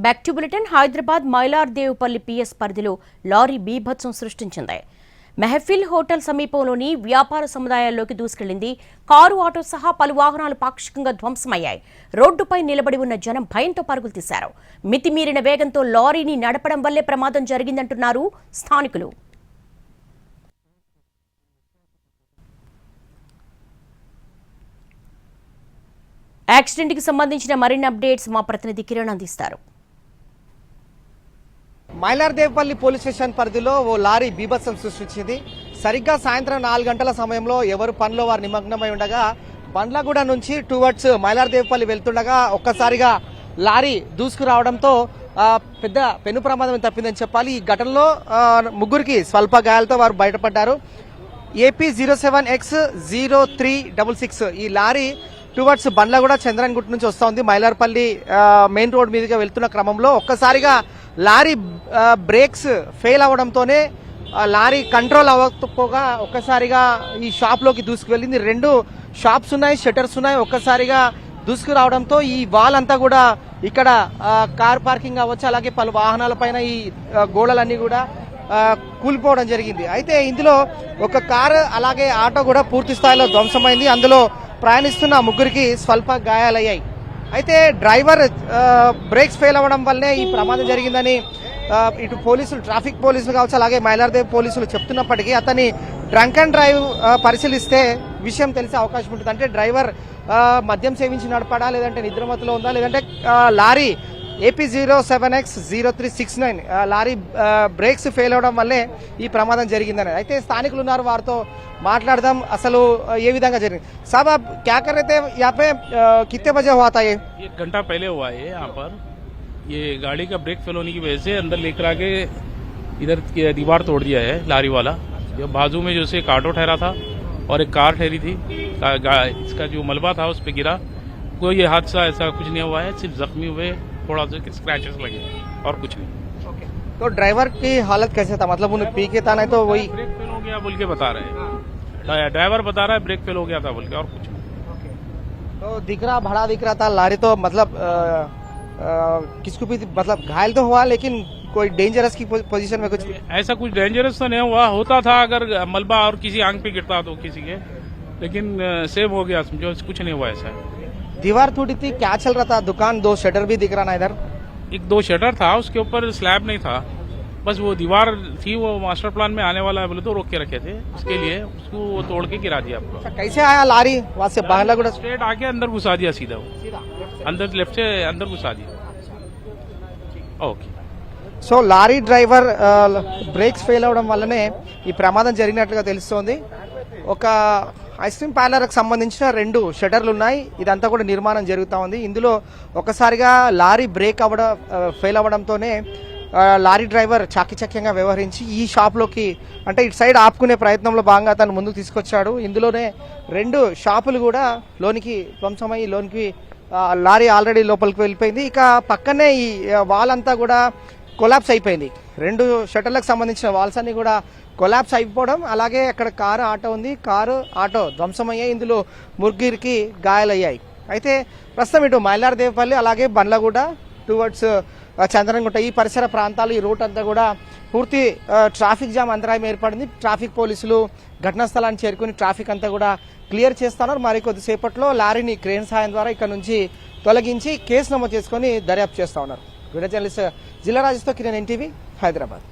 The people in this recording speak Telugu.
Back to bulletin. Hyderabad Mylardevpally PS పరిధిలో లారీ బీభత్సం సృష్టించింది. మెహఫిల్ హోటల్ సమీపంలోని వ్యాపార సముదాయాల్లోకి దూసుకెళ్లింది. కారు, ఆటో సహా పలు వాహనాలు పాక్షికంగా ధ్వంసమయ్యాయి. రోడ్డుపై నిలబడి ఉన్న జనం భయంతో పరుగులు తీశారు. మితిమీరిన వేగంతో లారీని నడపడం వల్లే ప్రమాదం జరిగిందంటున్నారు స్థానికులు. యాక్సిడెంట్కి సంబంధించిన మరిన్ని అప్డేట్స్ మా ప్రతినిధి కిరణ్ అందిస్తారు. మైలార్దేవ్పల్లి పోలీస్ స్టేషన్ పరిధిలో ఓ లారీ బీభత్సం సృష్టించింది. సరిగ్గా సాయంత్రం 4 గంటల సమయంలో ఎవరు పనిలో వారు నిమగ్నమై ఉండగా బండ్లగూడ నుంచి టువర్డ్స్ మైలార్దేవ్పల్లి వెళ్తుండగా ఒక్కసారిగా లారీ దూసుకురావడంతో పెద్ద పెను ప్రమాదం తప్పిందని చెప్పాలి. ఈ ఘటనలో ముగ్గురికి స్వల్ప గాయాలతో వారు బయటపడ్డారు. AP 07X0366 ఈ లారీ టువర్డ్స్ బండ్లగూడ చంద్రన్గుట్ నుంచి వస్తోంది. మైలార్పల్లి మెయిన్ రోడ్ మీదుగా వెళ్తున్న క్రమంలో ఒక్కసారిగా లారీ బ్రేక్స్ ఫెయిల్ అవడంతోనే లారీ కంట్రోల్ అవ్వకపోగా ఒక్కసారిగా ఈ షాప్లోకి దూసుకువెళ్ళింది. 2 షాప్స్ ఉన్నాయి, షట్టర్స్ ఉన్నాయి. ఒక్కసారిగా దూసుకురావడంతో ఈ వాల్ అంతా కూడా ఇక్కడ కార్ పార్కింగ్ అవ్వచ్చు, అలాగే పలు వాహనాలపైన ఈ గోడలన్నీ కూడా కూలిపోవడం జరిగింది. అయితే ఇందులో ఒక కారు అలాగే ఆటో కూడా పూర్తి స్థాయిలో ధ్వంసమైంది. అందులో ప్రయాణిస్తున్న ముగ్గురికి స్వల్ప గాయాలయ్యాయి. అయితే డ్రైవర్ బ్రేక్స్ ఫెయిల్ అవ్వడం వల్లే ఈ ప్రమాదం జరిగిందని ఇటు పోలీసులు, ట్రాఫిక్ పోలీసులు కావచ్చు, అలాగే మైలార్దేవ్ పోలీసులు చెప్తున్నప్పటికీ అతని డ్రంక్ అండ్ డ్రైవ్ పరిశీలిస్తే విషయం తెలిసే అవకాశం ఉంటుంది. అంటే డ్రైవర్ మద్యం సేవించి నడపడా, లేదంటే నిద్రమత్తులో ఉందా, లేదంటే lorry AP 07X0369 lorry brakes fail అవడం వల్లే ఈ ప్రమాదం జరిగిందని అయితే స్థానికులు ఉన్నారు, వారితో మాట్లాడదాం. అసలు ఏ విధంగా జరిగింది? సాబ్ आप क्या कर रहे थे यहाँ पे? कितने बजे हुआ था ये? 1 घंटा पहले हुआ है यहाँ पर। ये गाड़ी का ब्रेक फेल होने की वजह से अंदर लेकर आके इधर दीवार तोड़ दिया है लारी वाला। जो बाजू में जो से एक ऑटो ठहरा था और एक कार ठहरी थी, इसका जो मलबा था उस पर गिरा। कोई ये हादसा ऐसा कुछ नहीं हुआ है, सिर्फ जख्मी हुए, थोड़ा सा स्क्रैचेस लगे और कुछ नहीं। तो ड्राइवर की हालत कैसे था? मतलब उन्हें पी के था, नहीं तो वही ब्रेक फेल हो गया बोल के बता रहे हैं। ड्राइवर बता रहा है ब्रेक फेल हो गया था बोल के, और कुछ नहीं। तो दिख रहा, बड़ा दिख रहा था लारी, तो मतलब किसको भी मतलब घायल तो हुआ, लेकिन कोई डेंजरस की पोजीशन में कुछ ऐसा कुछ डेंजरस तो नहीं हुआ। होता था अगर मलबा और किसी आंख पे गिरता तो किसी के, लेकिन सेव हो गया, समझो कुछ नहीं हुआ ऐसा। दीवार टूटी थी, क्या चल रहा था? दुकान, 2 शटर भी दिख रहा ना इधर? 1-2 शटर था, उसके ऊपर स्लैब नहीं था, बस वो दीवार थी, वो मास्टर प्लान में आने वाला है बोले तो रोक के रखे थे, उसके लिए उसको वो तोड़ के गिरा दिया आपको। कैसे आया लारी वहां से बाहर? स्ट्रेट आके अंदर घुसा दिया सीधा, वो अंदर लेफ्ट से अंदर घुसा दिया। Okay. So lorry driver brakes fail అవడం వల్లనే ఈ ప్రమాదం జరిగినట్లుగా తెలుస్తోంది. ఒక ఐస్ క్రీమ్ పార్లర్కి సంబంధించిన 2 షటర్లు ఉన్నాయి. ఇదంతా కూడా నిర్మాణం జరుగుతూ ఉంది. ఇందులో ఒకసారిగా లారీ బ్రేక్ ఫెయిల్ అవ్వడంతోనే లారీ డ్రైవర్ చాకచక్యంగా వ్యవహరించి ఈ షాప్లోకి, అంటే ఇటు సైడ్ ఆపుకునే ప్రయత్నంలో భాగంగా తను ముందుకు తీసుకొచ్చాడు. ఇందులోనే 2 షాపులు కూడా లోనికి ధ్వంసమై లోనికి లారీ ఆల్రెడీ లోపలికి వెళ్ళిపోయింది. ఇక పక్కనే ఈ వాల్ అంతా కూడా కొలాప్స్ అయిపోయింది. 2 షటర్లకు సంబంధించిన వాల్స్ అన్ని కూడా కొలాప్స్ అయిపోవడం, అలాగే అక్కడ కారు, ఆటో ఉంది, కారు ఆటో ధ్వంసమయ్యాయి. ఇందులో ముగ్గురికి గాయాలయ్యాయి. అయితే ప్రస్తుతం ఇటు మైలార్దేవ్పల్లి అలాగే బండ్లగూడ టువర్డ్స్ చంద్రన్గుట్ట ఈ పరిసర ప్రాంతాలు, ఈ రూట్ అంతా కూడా పూర్తి ట్రాఫిక్ జామ్ అంతరాయం ఏర్పడింది. ట్రాఫిక్ పోలీసులు ఘటనా స్థలాన్ని చేరుకుని ట్రాఫిక్ అంతా కూడా క్లియర్ చేస్తున్నారు. మరి కొద్దిసేపట్లో లారీని క్రేన్ సాయం ద్వారా ఇక్కడ నుంచి తొలగించి కేసు నమోదు చేసుకుని దర్యాప్తు చేస్తా ఉన్నారు. వీడియో జర్నలిస్ట్ జిల్లా రాజేష్తో కిరణ్, NTV, హైదరాబాద్.